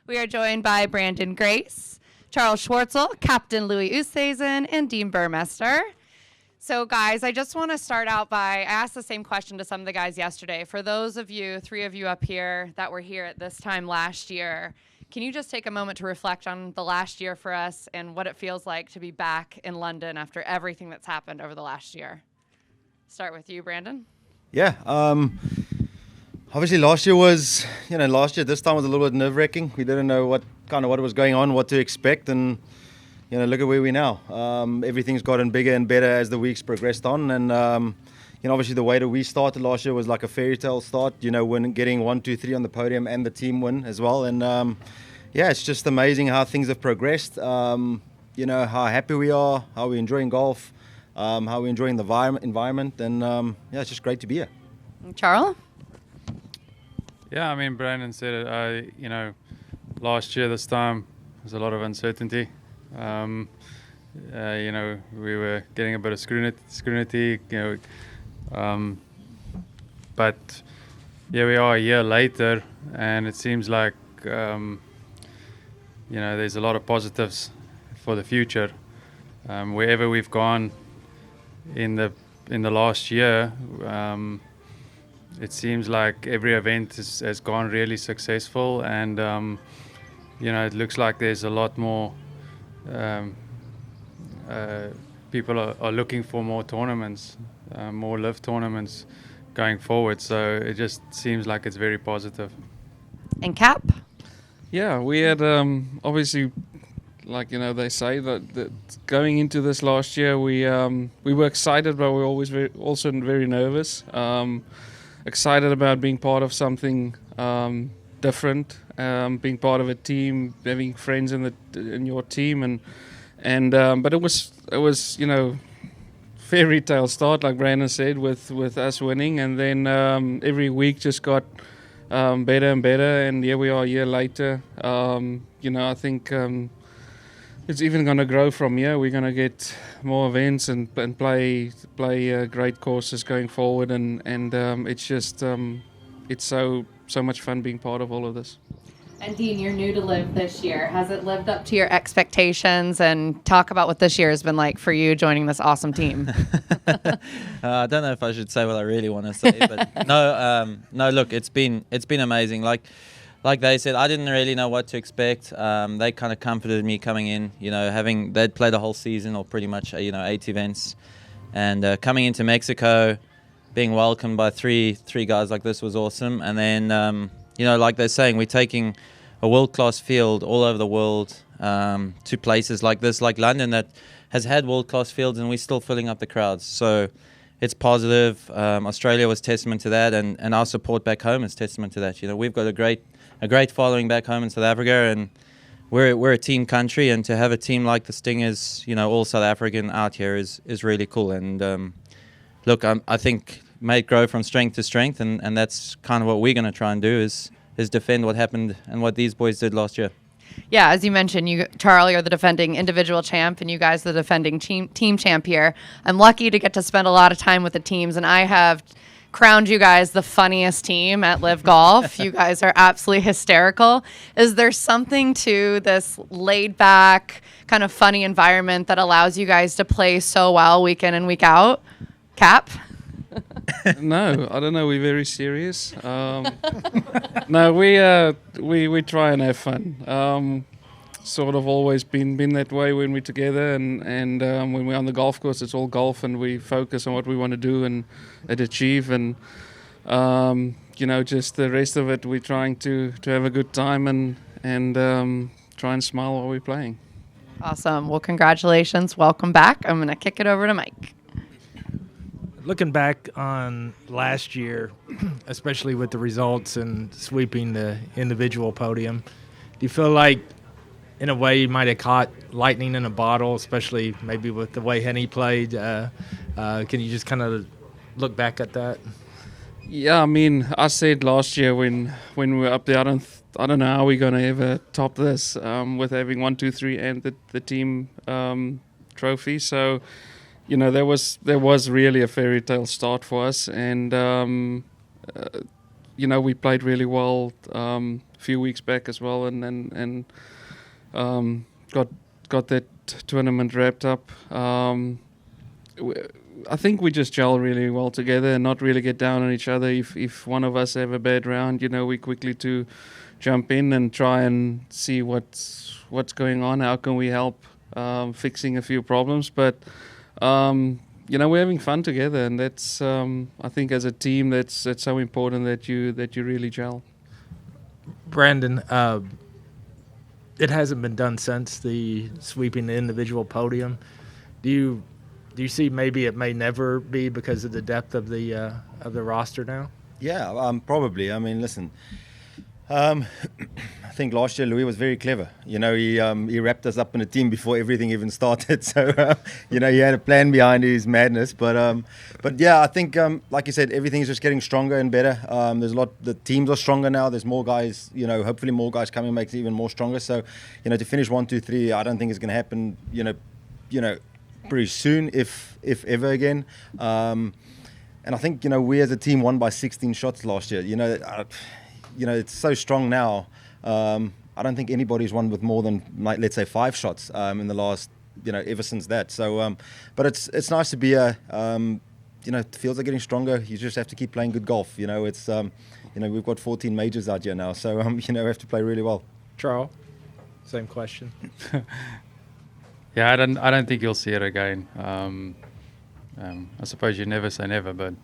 We are joined by Brandon Grace, Charles Schwartzel, Captain Louis Oosthuizen, and Dean Burmester. So, guys, I just want to start out by, I asked the same question to some of the guys yesterday. For those of you, 3 of you up here that were here at this time last year, can you just take a moment to reflect on the last year for us and what it feels like to be back in London after everything that's happened over the last year? Start with you, Brandon. Yeah, obviously last year this time was a little bit nerve-wracking. We didn't know what was going on, what to expect, and look at where we are now. Everything's gotten bigger and better as the weeks progressed on, and obviously the way that we started last year was like a fairy tale start. Getting 1, 2, 3 on the podium and the team win as well, and it's just amazing how things have progressed. How happy we are, how we're enjoying golf, how we're enjoying the environment, and it's just great to be here. Charles? Yeah, I mean, Brandon said it. Last year this time was a lot of uncertainty. We were getting a bit of scrutiny. But here we are a year later, and it seems like there's a lot of positives for the future. Wherever we've gone in the last year. It seems like every event has gone really successful, and it looks like there's a lot more people are looking for more tournaments, more LIV tournaments going forward. So it just seems like it's very positive. And Cap? Yeah, we had obviously, like they say that going into this last year, we were excited, but we were always also very nervous. Excited about being part of something different, being part of a team, having friends in your team, but it was fairy tale start, like Brandon said, with us winning, and then every week just got better and better, and here we are a year later. I think it's even going to grow from here. We're going to get more events and play great courses going forward, and it's just it's so much fun being part of all of this. And Dean, you're new to LIV this year. Has it lived up to your expectations? And talk about what this year has been like for you joining this awesome team. I don't know if I should say what I really want to say, but no. Look, it's been amazing. Like they said, I didn't really know what to expect. They kind of comforted me coming in, they'd played a whole season or pretty much, 8 events. And coming into Mexico, being welcomed by three guys like this was awesome. And then, like they're saying, we're taking a world-class field all over the world to places like this, like London, that has had world-class fields, and we're still filling up the crowds. So it's positive. Australia was testament to that, and our support back home is testament to that. We've got a great following back home in South Africa, and we're a team country, and to have a team like the Stingers, all South African out here is really cool. And look, I think may it grow from strength to strength, and that's kind of what we're going to try and do is defend what happened and what these boys did last year. Yeah, as you mentioned, Charlie, are the defending individual champ, and you guys are the defending team champ here. I'm lucky to get to spend a lot of time with the teams, and I have crowned you guys the funniest team at LIV Golf. You guys are absolutely hysterical. Is there something to this laid-back, kind of funny environment that allows you guys to play so well week in and week out? Cap? No, I don't know. We're very serious. No, we try and have fun. Sort of always been that way when we're together, and when we're on the golf course, it's all golf, and we focus on what we want to do and achieve, and just the rest of it, we're trying to have a good time and try and smile while we're playing. Awesome. Well, congratulations. Welcome back. I'm going to kick it over to Mike. Looking back on last year, especially with the results and sweeping the individual podium, do you feel like, in a way, you might have caught lightning in a bottle, especially maybe with the way Henny played? Can you just kind of look back at that? Yeah, I mean, I said last year when we were up there, I don't know how we're going to ever top this with having 1, 2, 3 and the team trophy. So, there was really a fairy tale start for us, and we played really well a few weeks back as well, and got that tournament wrapped up. I think we just gel really well together and not really get down on each other. If one of us have a bad round, we quickly to jump in and try and see what's going on. How can we help fixing a few problems? But we're having fun together, and that's I think as a team that's so important that you really gel. Brandon, it hasn't been done since the sweeping the individual podium. Do you see maybe it may never be because of the depth of the roster now? Yeah, probably. I mean, listen, I think last year Louis was very clever. He wrapped us up in a team before everything even started. So, he had a plan behind his madness. But yeah, I think, like you said, everything is just getting stronger and better. The teams are stronger now. There's more guys, hopefully more guys coming makes it even more stronger. So, to finish 1, 2, 3, I don't think it's going to happen, pretty soon, if ever again. And I think, we as a team won by 16 shots last year. It's so strong now. I don't think anybody's won with more than, like, let's say 5 shots in the last, ever since that. So, but it's nice to be the fields are getting stronger. You just have to keep playing good golf. It's, we've got 14 majors out here now. So, we have to play really well. Charles, same question. Yeah, I don't think you'll see it again. I suppose you never say never, but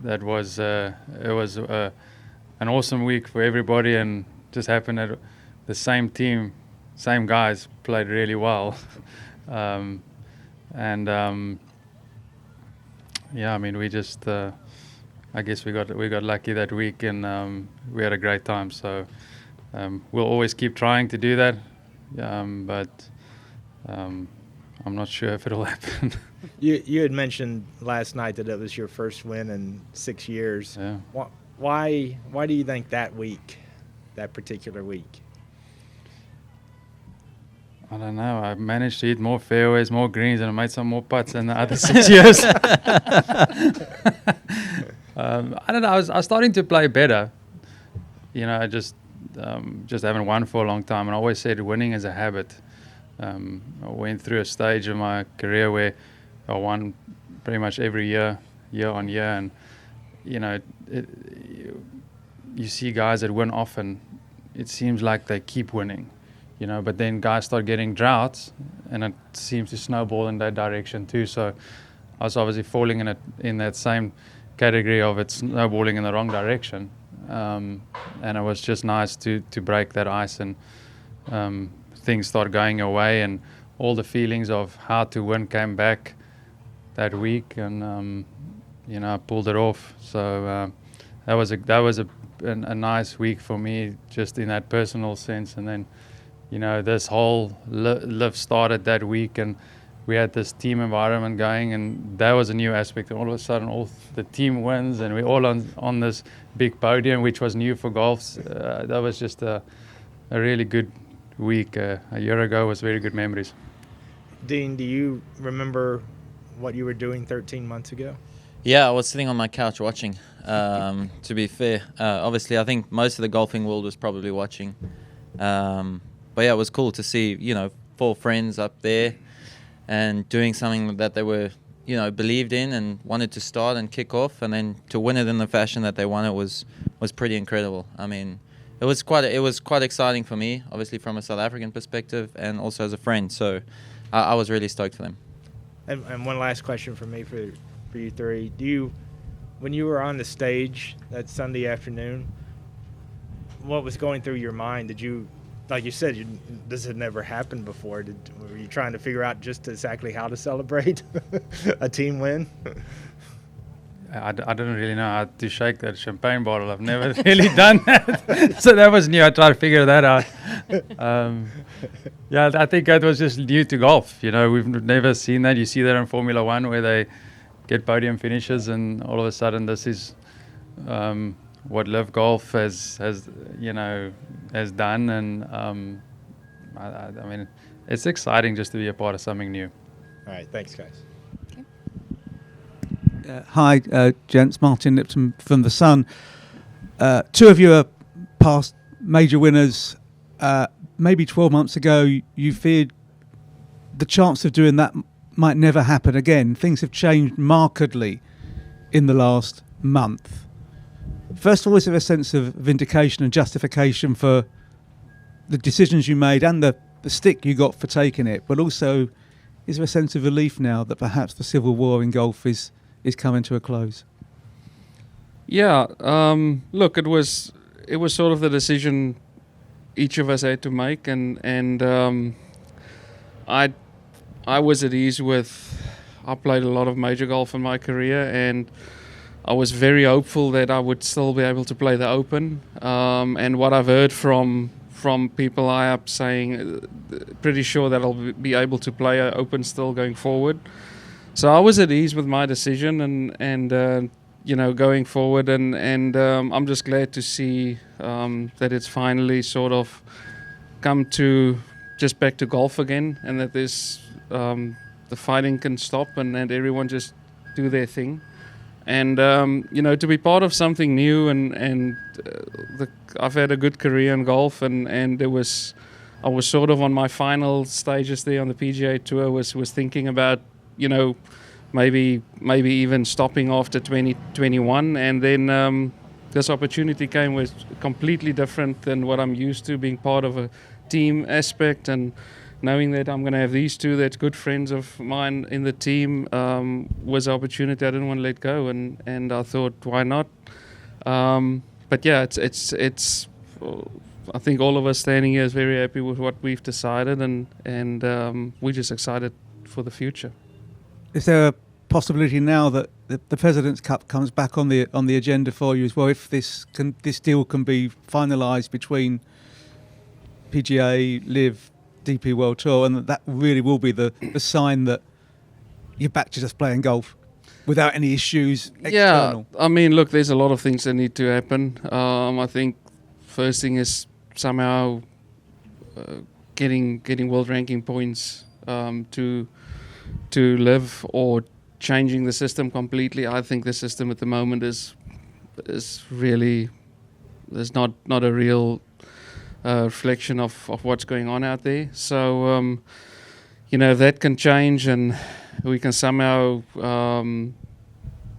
that was it was an awesome week for everybody, and just happened that the same team, same guys played really well, yeah, I mean, we just I guess we got lucky that week, and we had a great time. So we'll always keep trying to do that, but I'm not sure if it'll happen. You had mentioned last night that it was your first win in 6 years. Yeah. Why do you think that particular week? I don't know. I managed to hit more fairways, more greens, and I made some more putts than the other 6 years. I don't know. I was starting to play better. I just haven't won for a long time, and I always said winning is a habit. I went through a stage of my career where I won pretty much every year on year, and you see guys that win often. It seems like they keep winning, but then guys start getting droughts, and it seems to snowball in that direction too. So I was obviously falling in that same category of it snowballing in the wrong direction, and it was just nice to break that ice and things start going away, and all the feelings of how to win came back that week, and I pulled it off. So that was a nice week for me, just in that personal sense. And then this whole LIV started that week, and we had this team environment going, and that was a new aspect. And all of a sudden, all the team wins, and we're all on this big podium, which was new for golf. That was just a really good week. A year ago was very good memories. Dean, do you remember what you were doing 13 months ago? Yeah, I was sitting on my couch watching, to be fair. Obviously, I think most of the golfing world was probably watching. But yeah, it was cool to see, 4 friends up there and doing something that they were, believed in and wanted to start and kick off, and then to win it in the fashion that they won it was pretty incredible. I mean, it was quite exciting for me, obviously from a South African perspective, and also as a friend. So I was really stoked for them. And one last question for me for you three. When you were on the stage that Sunday afternoon, what was going through your mind? Did you, like you said, this had never happened before. Were you trying to figure out just exactly how to celebrate a team win? I didn't really know how to shake that champagne bottle. I've never really done that. So that was new. I tried to figure that out. Yeah, I think that was just new to golf. We've never seen that. You see that in Formula One where they get podium finishes, and all of a sudden this is what LIV Golf has done. And I mean, it's exciting just to be a part of something new. All right, thanks, guys. Hi, gents. Martin Lipton from The Sun. Two of you are past major winners. Maybe 12 months ago, you feared the chance of doing that might never happen again. Things have changed markedly in the last month. First of all, is there a sense of vindication and justification for the decisions you made and the stick you got for taking it? But also, is there a sense of relief now that perhaps the civil war in golf is coming to a close? Yeah, look, it was sort of the decision each of us had to make, and I was at ease with. I played a lot of major golf in my career, and I was very hopeful that I would still be able to play the Open. And what I've heard from people high up saying, pretty sure that I'll be able to play an Open still going forward. So I was at ease with my decision, and going forward, and I'm just glad to see that it's finally sort of come to just back to golf again, and that there's the fighting can stop, and everyone just do their thing, and to be part of something new, and I've had a good career in golf, and I was sort of on my final stages there on the PGA Tour, was thinking about maybe even stopping after 2021, and then this opportunity came, was completely different than what I'm used to, being part of a team aspect, and knowing that I'm going to have these two that's good friends of mine in the team was an opportunity I didn't want to let go, and I thought, why not? But yeah, it's I think all of us standing here is very happy with what we've decided, and we're just excited for the future. Is there a possibility now that the President's Cup comes back on the agenda for you as well, if this deal can be finalised between PGA, LIV, DP World Tour, and that really will be the sign that you're back to just playing golf without any issues external? Yeah, I mean, look, there's a lot of things that need to happen. I think first thing is somehow getting world ranking points to LIV, or changing the system completely. I think the system at the moment is really, there's not a real reflection of what's going on out there. So that can change, and we can somehow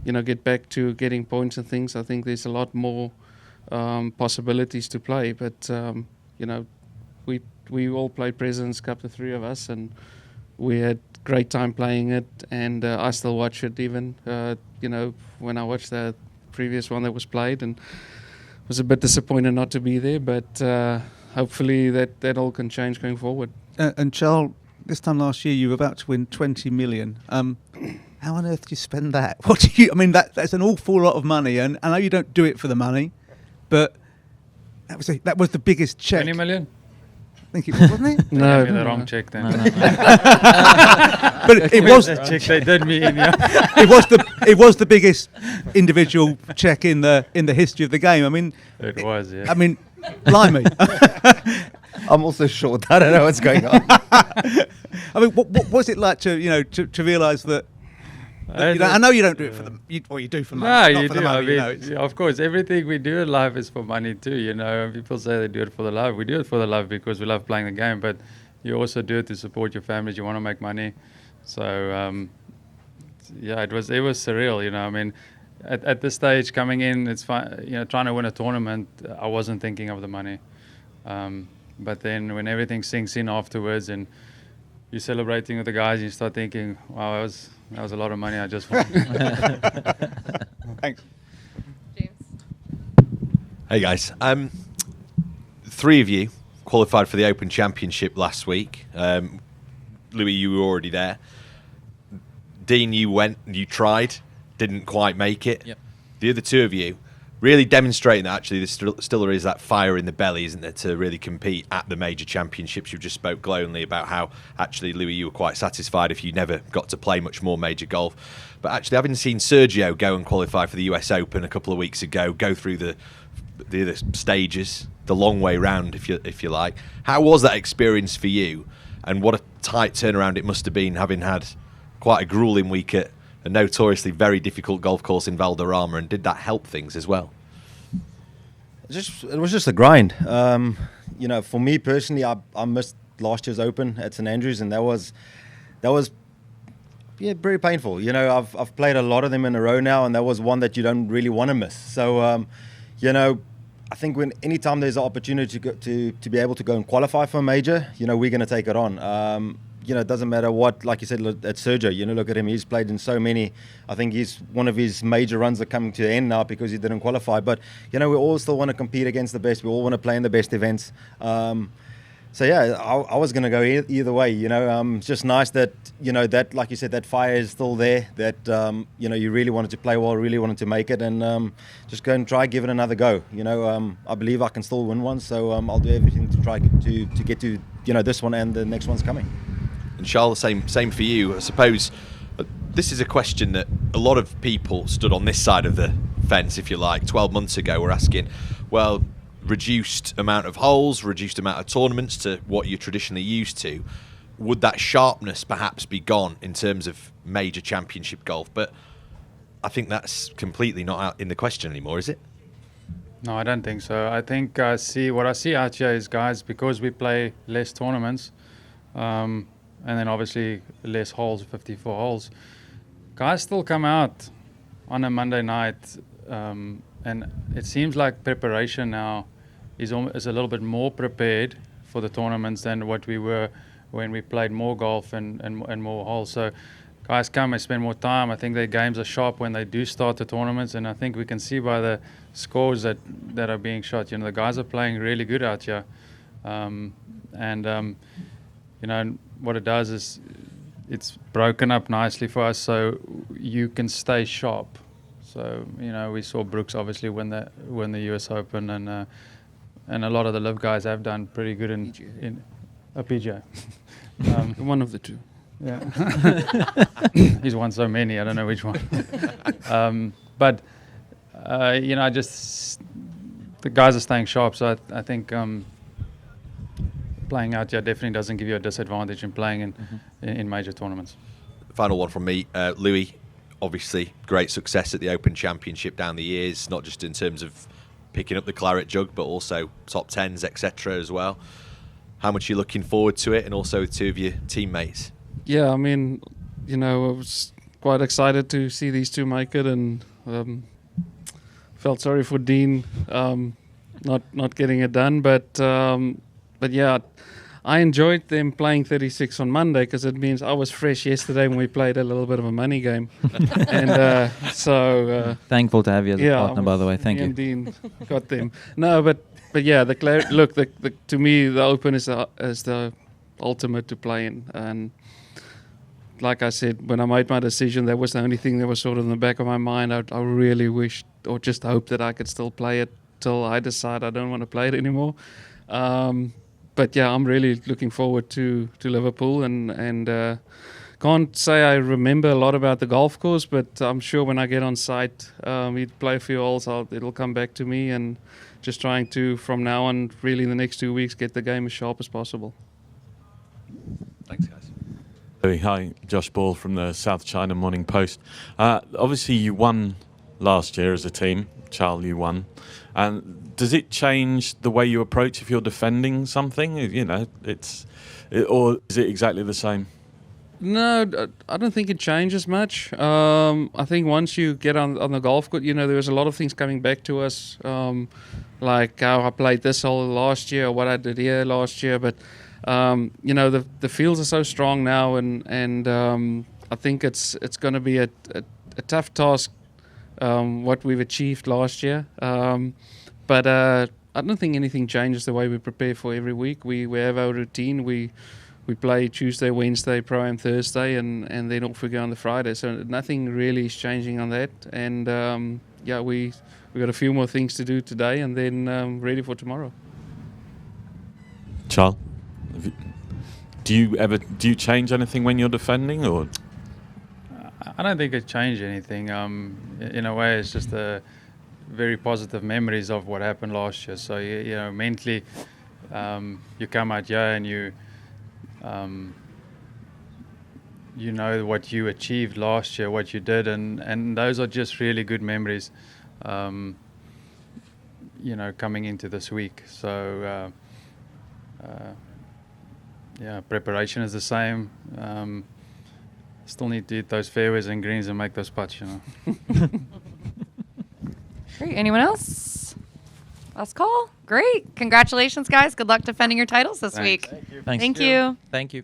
get back to getting points and things. I think there's a lot more possibilities to play, but we all played President's Cup, the three of us, and we had great time playing it, and I still watch it even when I watched the previous one that was played, and was a bit disappointed not to be there, but hopefully that all can change going forward. And Charles, this time last year you were about to win 20 million. How on earth do you spend that? That's an awful lot of money, and I know you don't do it for the money, but that was the biggest check. 20 million? I think it was, wasn't it? No, the wrong check then. No. But it was the check they did me in. Yeah. It was the biggest individual check in the history of the game. I mean, it was. Yeah. I mean, blimey. I'm also short. I don't know what's going on. I mean, what was it like to realise that? I know you don't do it for you do for money. No, you for do. The money, I mean, of course, everything we do in life is for money too. People say they do it for the love. We do it for the love because we love playing the game. But you also do it to support your families. You want to make money. So it was surreal. I mean, at this stage coming in, it's fine. Trying to win a tournament, I wasn't thinking of the money. But then when everything sinks in afterwards, and you're celebrating with the guys, you start thinking, wow, that was a lot of money I just won. Thanks. James. Hey guys, three of you qualified for the Open Championship last week. Louis, you were already there. Dean, you tried, didn't quite make it. Yep. The other two of you really demonstrating that actually there still is that fire in the belly, isn't there, to really compete at the major championships. You just spoke glowingly about how actually, Louis, you were quite satisfied if you never got to play much more major golf. But actually, having seen Sergio go and qualify for the US Open a couple of weeks ago, go through the other stages, the long way round, if you like, how was that experience for you? And what a tight turnaround it must have been, having had quite a grueling week at a notoriously very difficult golf course in Valderrama, and did that help things as well? It was just a grind. For me personally, I missed last year's Open at St Andrews, and that was very painful. I've played a lot of them in a row now, and that was one that you don't really want to miss. So, I think anytime there's an opportunity to be able to go and qualify for a major, we're going to take it on. It doesn't matter what, like you said, at Sergio, look at him, he's played in so many. I think one of his major runs are coming to the end now because he didn't qualify. But, we all still want to compete against the best. We all want to play in the best events. So, yeah, I was going to go either way, It's just nice that, that, like you said, that fire is still there, that, you really wanted to play well, really wanted to make it, and just go and try, give it another go. I believe I can still win one, so I'll do everything to try to get to, this one and the next one's coming. And Charles, same for you. I suppose this is a question that a lot of people stood on this side of the fence, if you like, 12 months ago, were asking, well, reduced amount of holes, reduced amount of tournaments to what you're traditionally used to. Would that sharpness perhaps be gone in terms of major championship golf? But I think that's completely not out in the question anymore, is it? No, I don't think so. I think what I see out here is, guys, because we play less tournaments, and then obviously less holes, 54 holes, guys still come out on a Monday night, and it seems like preparation now is a little bit more prepared for the tournaments than what we were when we played more golf and more holes. So guys come and spend more time. I think their games are sharp when they do start the tournaments, and I think we can see by the scores that are being shot. The guys are playing really good out here, what it does is it's broken up nicely for us, so you can stay sharp. So we saw Brooks obviously win the US Open, and a lot of the LIV guys have done pretty good in a PGA. One of the two. Yeah, he's won so many. I don't know which one. Just the guys are staying sharp. So I think playing out here definitely doesn't give you a disadvantage in playing in major tournaments. Final one from me, Louis. Obviously, great success at the Open Championship down the years, not just in terms of picking up the claret jug, but also top tens, etc. as well. How much are you looking forward to it, and also with two of your teammates? Yeah, I mean, I was quite excited to see these two make it, and felt sorry for Dean not getting it done. But yeah, I enjoyed them playing 36 on Monday because it means I was fresh yesterday when we played a little bit of a money game. And so... thankful to have you as a partner, by the way. Thank you. And Dean got them. No, but yeah, to me, the Open is the ultimate to play in. And like I said, when I made my decision, that was the only thing that was sort of in the back of my mind. I really wished or just hoped that I could still play it till I decide I don't want to play it anymore. But yeah, I'm really looking forward to Liverpool, and can't say I remember a lot about the golf course, but I'm sure when I get on site, we'd play a few holes, it'll come back to me, and just trying to, from now on, really in the next 2 weeks, get the game as sharp as possible. Thanks, guys. Hi, Josh Ball from the South China Morning Post. Obviously, you won last year as a team. Charles, you won. And does it change the way you approach if you're defending something? Or is it exactly the same? No, I don't think it changes much. I think once you get on the golf course, there was a lot of things coming back to us, like how I played this hole last year, or what I did here last year. But the fields are so strong now, and I think it's going to be a tough task. What we've achieved last year, but I don't think anything changes the way we prepare for every week. We have our routine. We play Tuesday, Wednesday, Pro-Am Thursday, and then off we go on the Friday. So nothing really is changing on that. And we got a few more things to do today, and then ready for tomorrow. Charles, do you change anything when you're defending, or? I don't think it changed anything. In a way, it's just a very positive memories of what happened last year. So mentally, you come out here and you know what you achieved last year, what you did, and those are just really good memories. coming into this week. So preparation is the same. Still need to hit those fairways and greens and make those putts. Great. Anyone else? Last call. Great. Congratulations, guys. Good luck defending your titles this Thanks. week. Thanks. Thank you. Thank you.